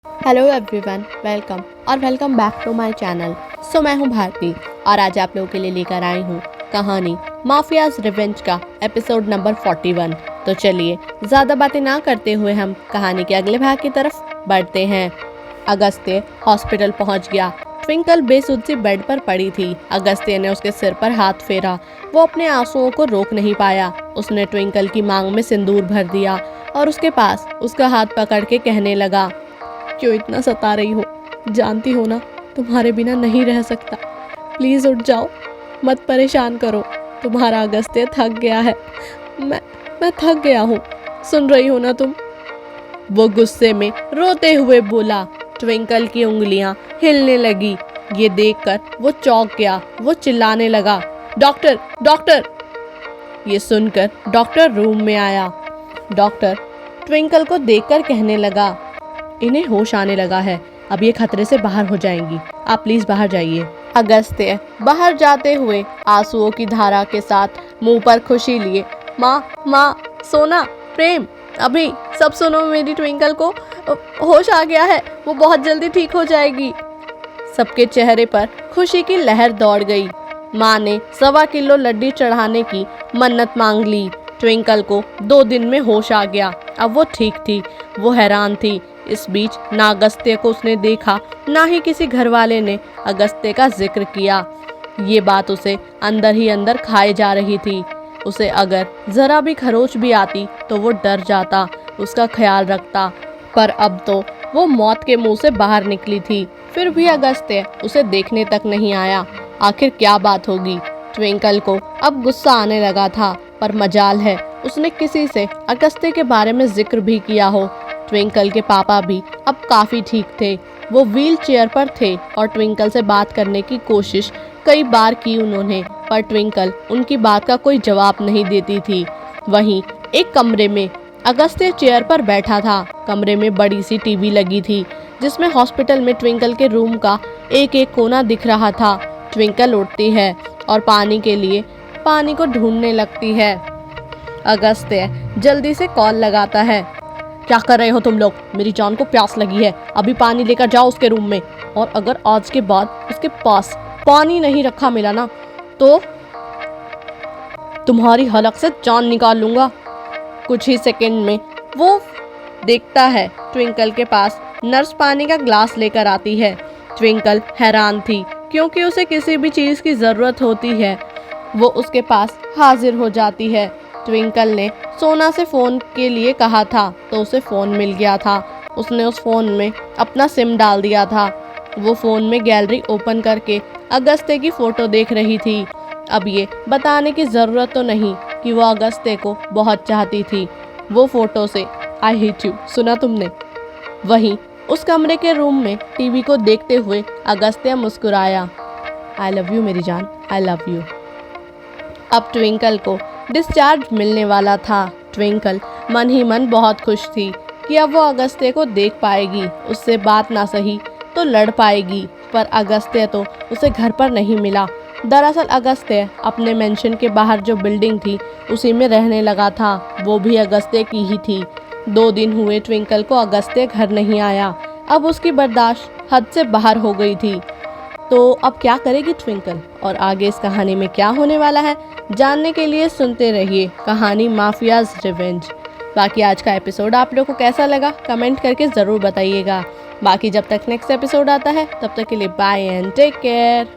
Hello everyone, welcome back to my channel. मैं हूं भारती और आज आप लोगों के लिए लेकर आई हूं कहानी माफियाज रिवेंज का एपिसोड नंबर 41। तो चलिए ज़्यादा बातें ना करते हुए हम कहानी के अगले भाग की तरफ बढ़ते हैं। अगस्त्य हॉस्पिटल पहुंच गया। ट्विंकल बेसुध सी बेड पर पड़ी थी। अगस्त्य ने उसके सिर पर हाथ फेरा। वो अपने आंसुओं को रोक नहीं पाया। उसने ट्विंकल की मांग में सिंदूर भर दिया और उसके पास उसका हाथ पकड़ के कहने लगा, क्यों इतना सता रही हो? जानती हो ना, तुम्हारे बिना नहीं रह सकता। प्लीज उठ जाओ, मत परेशान करो। तुम्हारा अगस्त्य थक गया है। मैं थक गया हूँ। सुन रही हो ना तुम? वो गुस्से में रोते हुए बोला। ट्विंकल की उंगलियां हिलने लगी। ये देखकर वो चौंक गया। वो चिल्लाने लगा, डॉक्टर डॉक्टर। ये सुनकर डॉक्टर रूम में आया। डॉक्टर ट्विंकल को देखकर कहने लगा, इन्हें होश आने लगा है। अब ये खतरे से बाहर हो जाएंगी। आप प्लीज बाहर जाइए। अगस्त्य बाहर जाते हुए आंसुओं की धारा के साथ मुंह पर खुशी लिए, माँ, सोना, प्रेम, अभी सब सुनो। मेरी ट्विंकल को होश आ गया है। वो बहुत जल्दी ठीक हो जाएगी। सबके चेहरे पर खुशी की लहर दौड़ गई। माँ ने 1.25 किलो लड्डू चढ़ाने की मन्नत मांग ली। ट्विंकल को 2 दिन में होश आ गया। अब वो ठीक थी। वो हैरान थी। इस बीच ना अगस्त्य को उसने देखा, ना ही किसी घर वाले ने अगस्त्य का जिक्र किया। ये बात उसे अंदर ही अंदर खाए जा रही थी। उसे अगर जरा भी खरोच भी आती तो वो डर जाता, उसका ख्याल रखता। पर अब तो वो मौत के मुंह से बाहर निकली थी। फिर भी अगस्त्य उसे देखने तक नहीं आया। आखिर क्या बात होगी? ट्विंकल को अब गुस्सा आने लगा था, पर मजाल है उसने किसी से अगस्त्य के बारे में जिक्र भी किया हो। ट्विंकल के पापा भी अब काफ़ी ठीक थे। वो व्हील चेयर पर थे और ट्विंकल से बात करने की कोशिश कई बार की उन्होंने, पर ट्विंकल उनकी बात का कोई जवाब नहीं देती थी। वहीं एक कमरे में अगस्त्य चेयर पर बैठा था। कमरे में बड़ी सी टीवी लगी थी, जिसमें हॉस्पिटल में ट्विंकल के रूम का एक एक कोना दिख रहा था। ट्विंकल उठती है और पानी के लिए पानी को ढूंढने लगती है। अगस्त्य जल्दी से कॉल लगाता है, क्या कर रहे हो तुम लोग? मेरी जान को प्यास लगी है। अभी पानी लेकर जाओ उसके रूम में, और अगर आज के बाद उसके पास पानी नहीं रखा मिला ना तो तुम्हारी हलक से जान निकाल लूंगा। कुछ ही सेकंड में वो देखता है ट्विंकल के पास नर्स पानी का ग्लास लेकर आती है। ट्विंकल हैरान थी, क्योंकि उसे किसी भी चीज़ की ज़रूरत होती है वो उसके पास हाजिर हो जाती है। ट्विंकल ने सोना से फ़ोन के लिए कहा था तो उसे फ़ोन मिल गया था। उसने उस फ़ोन में अपना सिम डाल दिया था। वो फ़ोन में गैलरी ओपन करके अगस्त्य की फ़ोटो देख रही थी। अब ये बताने की ज़रूरत तो नहीं कि वो अगस्त्य को बहुत चाहती थी। वो फ़ोटो से आई हेट यू सुना तुमने? वहीं उस कमरे के रूम में टीवी को देखते हुए अगस्त्य मुस्कुराया, आई लव यू मेरी जान, आई लव यू। अब ट्विंकल को डिस्चार्ज मिलने वाला था। ट्विंकल मन ही मन बहुत खुश थी कि अब वो अगस्त्य को देख पाएगी, उससे बात ना सही तो लड़ पाएगी। पर अगस्त्य तो उसे घर पर नहीं मिला। दरअसल अगस्त्य अपने मेंशन के बाहर जो बिल्डिंग थी उसी में रहने लगा था। वो भी अगस्त्य की ही थी। 2 दिन हुए ट्विंकल को अगस्त्य घर नहीं आया। अब उसकी बर्दाश्त हद से बाहर हो गई थी। तो अब क्या करेगी ट्विंकल, और आगे इस कहानी में क्या होने वाला है जानने के लिए सुनते रहिए कहानी माफियाज रिवेंज। बाकी आज का एपिसोड आप लोगों को कैसा लगा कमेंट करके ज़रूर बताइएगा। बाकी जब तक नेक्स्ट एपिसोड आता है तब तक के लिए बाय एंड टेक केयर।